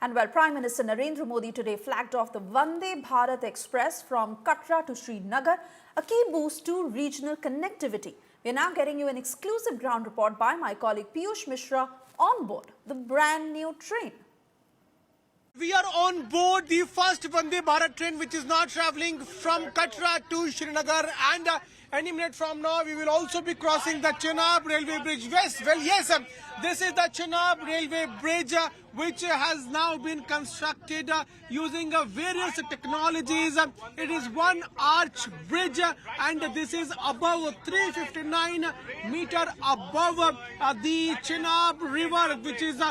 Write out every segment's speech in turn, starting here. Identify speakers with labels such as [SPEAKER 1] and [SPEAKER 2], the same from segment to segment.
[SPEAKER 1] And well, Prime Minister Narendra Modi today flagged off the Vande Bharat Express from Katra to Srinagar, a key boost to regional connectivity. We are now getting you an exclusive ground report by my colleague Piyush Mishra on board the brand new train.
[SPEAKER 2] We are on board the first Vande Bharat train, which is now traveling from Katra to Srinagar, and any minute from now we will also be crossing the Chenab railway bridge. Yes, this is the Chenab railway bridge, which has now been constructed using various technologies. It is one arch bridge, and this is above 359 meter above the Chenab river, which is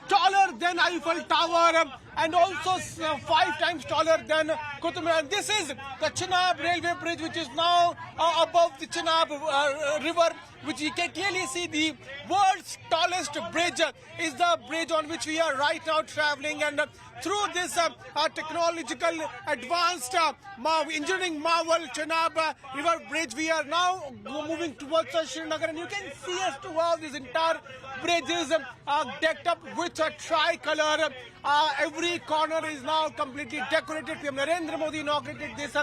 [SPEAKER 2] taller than Eiffel Tower and also 5 times taller than Qutub Minar. This is the Chenab railway bridge, which is now above the Chenab river, which you can clearly see. The world's tallest bridge is the bridge on which we are right now traveling, and through this technological advanced engineering marvel Chenab river bridge, we are now moving towards Srinagar, and you can see as to how this entire bridge is decked up with a tricolor. Every corner is now completely decorated. PM Narendra Modi inaugurated this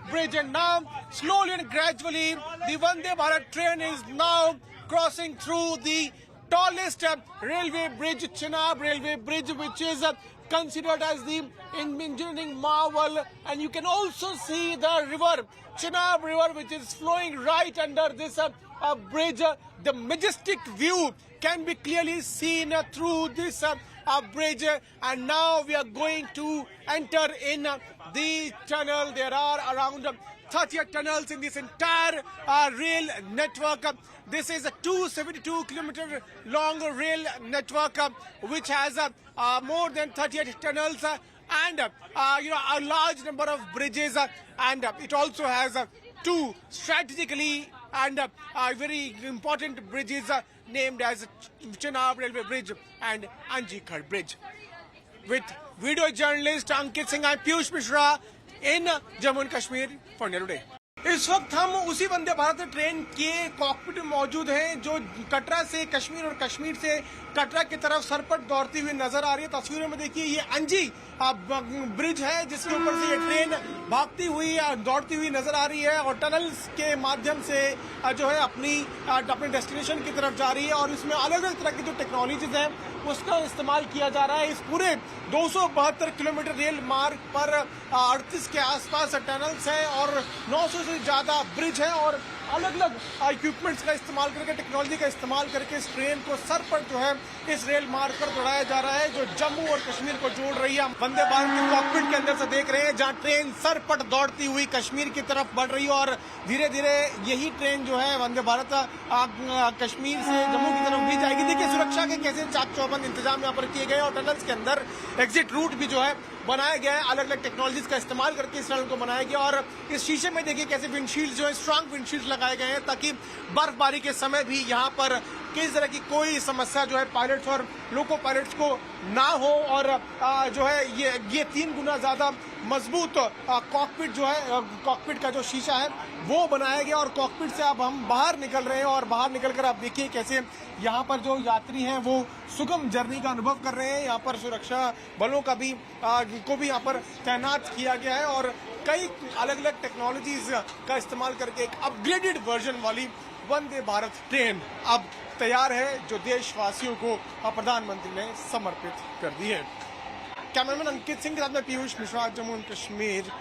[SPEAKER 2] bridge, and now slowly and gradually the Vande Bharat train is now crossing through the tallest railway bridge, Chenab railway bridge, which is considered as the engineering marvel. And you can also see the river, Chenab river, which is flowing right under this bridge. The majestic view can be clearly seen through this bridge, and now we are going to enter in the tunnel. There are around 30 tunnels in this entire rail network. This is a 272-kilometer long rail network, which has more than 38 tunnels and a large number of bridges, and it also has two strategically and very important bridges named as Chenab Railway Bridge and Anjikhar Bridge. With video journalist Ankit Singh, I'm Piyush Mishra in Jammu and Kashmir for New Today. इस वक्त हम उसी Vande Bharat train के cockpit में मौजूद हैं, जो कटरा से कश्मीर और कश्मीर से कटरा की तरफ सरपट दौड़ती हुई नजर आ रही है। तस्वीरों में देखिए, ये अंजी ब्रिज है जिसके ऊपर से ये ट्रेन भागती हुई दौड़ती हुई नजर आ रही है, और टनल्स के माध्यम से जो है अपने डेस्टिनेशन की तरफ जा रही है। और इसमें अलग अलग तरह की जो टेक्नोलॉजीज हैं उसका इस्तेमाल किया जा रहा है। इस पूरे 272 किलोमीटर रेल मार्ग पर 38 के आसपास टनल्स हैं और 900 से ज्यादा ब्रिज हैं, और अलग अलग इक्विपमेंट्स का इस्तेमाल करके, टेक्नोलॉजी का इस्तेमाल करके इस ट्रेन को सर पर जो है इस रेल मार्ग पर दौड़ाया जा रहा है, जो जम्मू और कश्मीर को जोड़ रही है। वंदे भारत के कॉकपिट के अंदर से देख रहे हैं, जहां ट्रेन सर पर दौड़ती हुई कश्मीर की तरफ बढ़ रही है, और धीरे धीरे यही ट्रेन जो है वंदे भारत कश्मीर से जम्मू की तरफ भी जाएगी। देखिए सुरक्षा के कैसे चाक चौबंद इंतजाम यहाँ पर किए गए, और टनल्स के अंदर एग्जिट रूट भी जो है बनाया गया है। अलग अलग टेक्नोलॉजीज का इस्तेमाल करके इस टनल को बनाया गया, और इस शीशे में देखिए कैसे विंडशील्ड जो है स्ट्रांग विंडशील्ड लगाए गए हैं, ताकि बर्फबारी के समय भी यहाँ पर किसी तरह की कोई समस्या जो है पायलट्स और लोको पायलट्स को ना हो। और जो है ये 3 गुना ज्यादा मजबूत कॉकपिट जो है, कॉकपिट का जो शीशा है वो बनाया गया, और कॉकपिट से अब हम बाहर निकल रहे हैं, और बाहर निकलकर आप देखिए कैसे यहाँ पर जो यात्री हैं वो सुगम जर्नी का अनुभव कर रहे हैं। यहाँ पर सुरक्षा बलों का भी यहाँ पर तैनात किया गया है, और कई अलग अलग टेक्नोलॉजीज का इस्तेमाल करके एक अपग्रेडेड वर्जन वाली वंदे भारत ट्रेन अब तैयार है, जो देशवासियों को प्रधानमंत्री ने समर्पित कर दी है। कैमरामैन अंकित सिंह के साथ में पीयूष मिश्रा, जम्मू एंड कश्मीर।